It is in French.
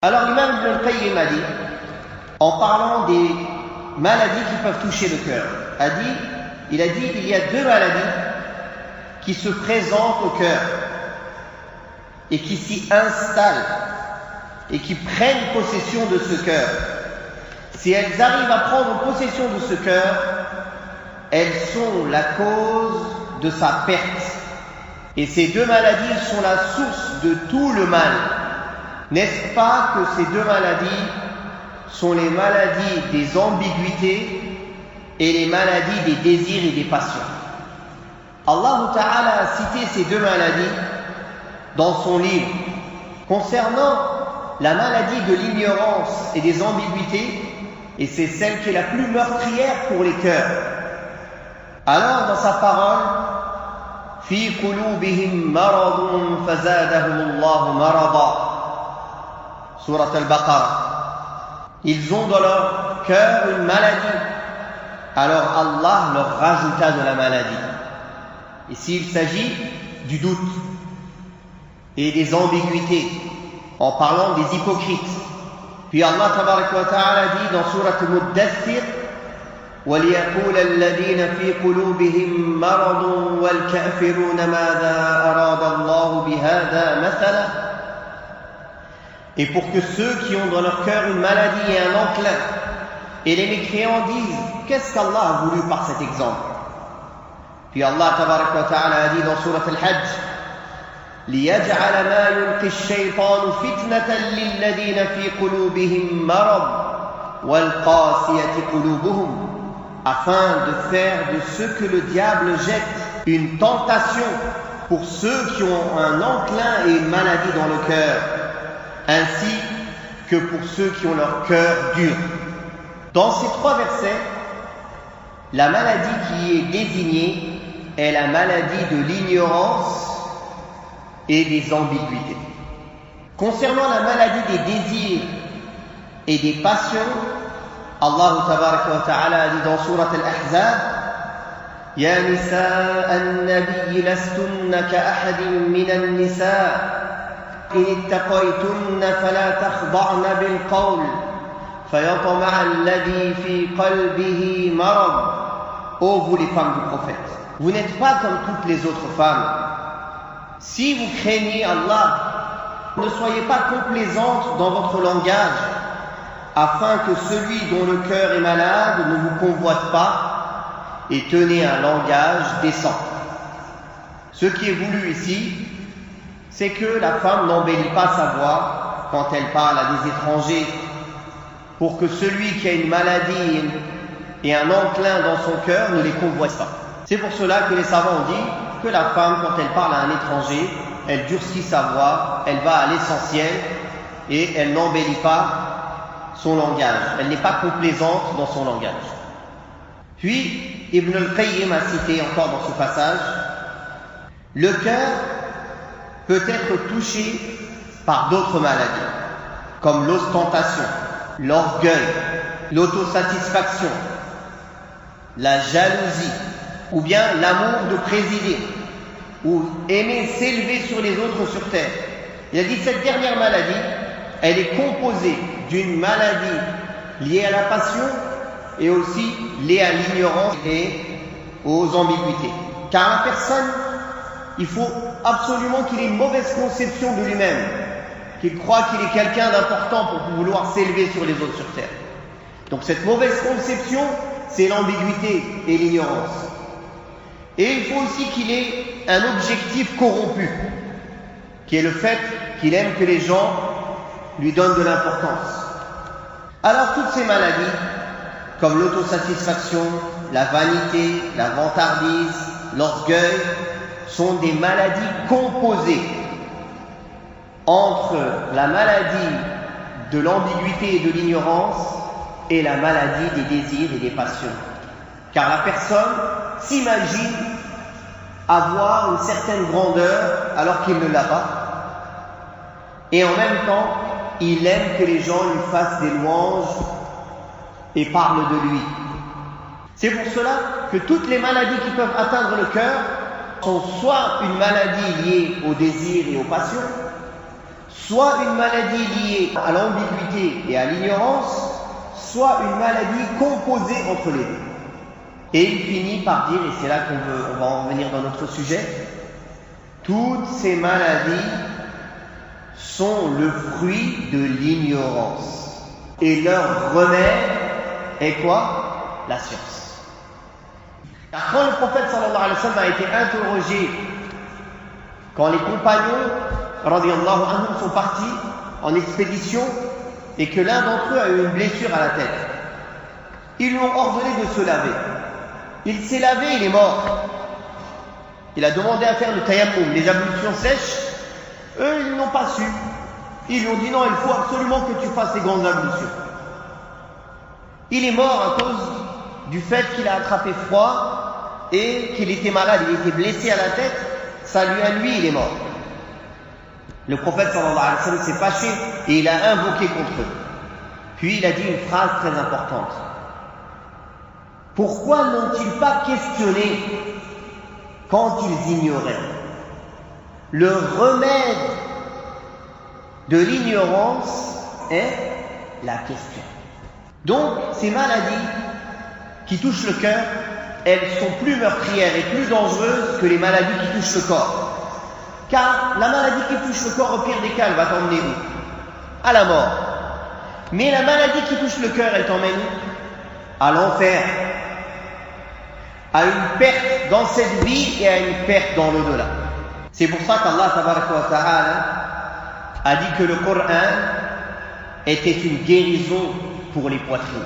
Alors l'imam Ibn al-Qayyim a dit, en parlant des maladies qui peuvent toucher le cœur, il a dit il y a deux maladies qui se présentent au cœur et qui s'y installent et qui prennent possession de ce cœur. Si elles arrivent à prendre possession de ce cœur, elles sont la cause de sa perte. Et ces deux maladies sont la source de tout le mal. N'est-ce pas que ces deux maladies sont les maladies des ambiguïtés et les maladies des désirs et des passions? Allah Ta'ala a cité ces deux maladies dans son livre. Concernant la maladie de l'ignorance et des ambiguïtés, et c'est celle qui est la plus meurtrière pour les cœurs. Alors dans sa parole, fi qulubihim maradun fazadahum Allah marada, Surat al-Baqarah. Ils ont dans leur cœur une maladie, alors Allah leur rajouta de la maladie. Ici il s'agit du doute et des ambiguïtés, en parlant des hypocrites. Puis Allah tabarak wa ta'ala dit dans Surat al-Muddathir, وَلْيَقُولَ الَّذِينَ فِي قُلُوبِهِم مَّرَضٌ وَالْكَافِرُونَ مَاذَا أَرَادَ اللَّهُ بِهَذَا مَثَلًا. Et pour que ceux qui ont dans leur cœur une maladie et un enclin, et les mécréants disent, qu'est-ce qu'Allah a voulu par cet exemple? Puis Allah tabarak wa ta'ala a dit dans Surat al-Hajj, لِيَجْعَلَ مَا يُلْقِي الشَّيْطَانُ فِتْنَةً لِلَّذِينَ فِي قُلُوبِهِم مَّرَضٌ وَالْقَاسِيَةِ قُلُوبُهُمْ, afin de faire de ce que le diable jette une tentation pour ceux qui ont un enclin et une maladie dans le cœur, ainsi que pour ceux qui ont leur cœur dur. Dans ces trois versets, la maladie qui est désignée est la maladie de l'ignorance et des ambiguïtés. Concernant la maladie des désirs et des passions, Allah tabaraka wa ta'ala a dit dans Surat al-Ahzab, Ya nisaa an-nabiy lastunna ka'ahadin min an-nisaa in ittaqaytunna fala takhda'na bil qawl fayatma'a alladhi fi qalbihi marad. Ô vous les femmes du prophète, vous n'êtes pas comme toutes les autres femmes. Si vous craignez Allah, ne soyez pas complaisantes dans votre langage, afin que celui dont le cœur est malade ne vous convoite pas, et tenez un langage décent. Ce qui est voulu ici, c'est que la femme n'embellit pas sa voix quand elle parle à des étrangers, pour que celui qui a une maladie et un enclin dans son cœur ne les convoite pas. C'est pour cela que les savants ont dit que la femme, quand elle parle à un étranger, elle durcit sa voix, elle va à l'essentiel et elle n'embellit pas son langage. Elle n'est pas complaisante dans son langage. Puis, Ibn al-Qayyim a cité encore dans ce passage, le cœur peut être touché par d'autres maladies, comme l'ostentation, l'orgueil, l'autosatisfaction, la jalousie, ou bien l'amour de présider, ou aimer s'élever sur les autres sur terre. Il a dit cette dernière maladie, elle est composée d'une maladie liée à la passion et aussi liée à l'ignorance et aux ambiguïtés. Car la personne, il faut absolument qu'il ait une mauvaise conception de lui-même, qu'il croit qu'il est quelqu'un d'important pour vouloir s'élever sur les autres sur terre. Donc cette mauvaise conception, c'est l'ambiguïté et l'ignorance. Et il faut aussi qu'il ait un objectif corrompu, qui est le fait qu'il aime que les gens lui donnent de l'importance. Alors toutes ces maladies, comme l'autosatisfaction, la vanité, la vantardise, l'orgueil, sont des maladies composées entre la maladie de l'ambiguïté et de l'ignorance et la maladie des désirs et des passions. Car la personne s'imagine avoir une certaine grandeur alors qu'il ne l'a pas, et en même temps il aime que les gens lui fassent des louanges et parlent de lui. C'est pour cela que toutes les maladies qui peuvent atteindre le cœur sont soit une maladie liée au désir et aux passions, soit une maladie liée à l'ambiguïté et à l'ignorance, soit une maladie composée entre les deux. Et il finit par dire, et c'est là qu'on va en revenir dans notre sujet, toutes ces maladies sont le fruit de l'ignorance. Et leur remède est quoi? La science. Car quand le prophète sallallahu alayhi wa sallam a été interrogé, quand les compagnons radiyallahu anhum sont partis en expédition et que l'un d'entre eux a eu une blessure à la tête, ils lui ont ordonné de se laver. Il s'est lavé, il est mort. Il a demandé à faire le tayammum, les ablutions sèches. Eux, ils n'ont pas su. Ils lui ont dit non, il faut absolument que tu fasses ces grandes ablutions. Il est mort à cause du fait qu'il a attrapé froid et qu'il était malade, il était blessé à la tête. Ça lui a lui, il est mort. Le prophète sallallahu alayhi wa sallam s'est fâché et il a invoqué contre eux. Puis il a dit une phrase très importante. Pourquoi n'ont-ils pas questionné quand ils ignoraient? Le remède de l'ignorance est la question. Donc, ces maladies qui touchent le cœur, elles sont plus meurtrières et plus dangereuses que les maladies qui touchent le corps. Car la maladie qui touche le corps, au pire des cas, elle va t'emmener où? À la mort. Mais la maladie qui touche le cœur, elle t'emmène où? À l'enfer. À une perte dans cette vie et à une perte dans l'au-delà. C'est pour ça qu'Allah tabaraka wa ta'ala a dit que le Coran était une guérison pour les poitrines.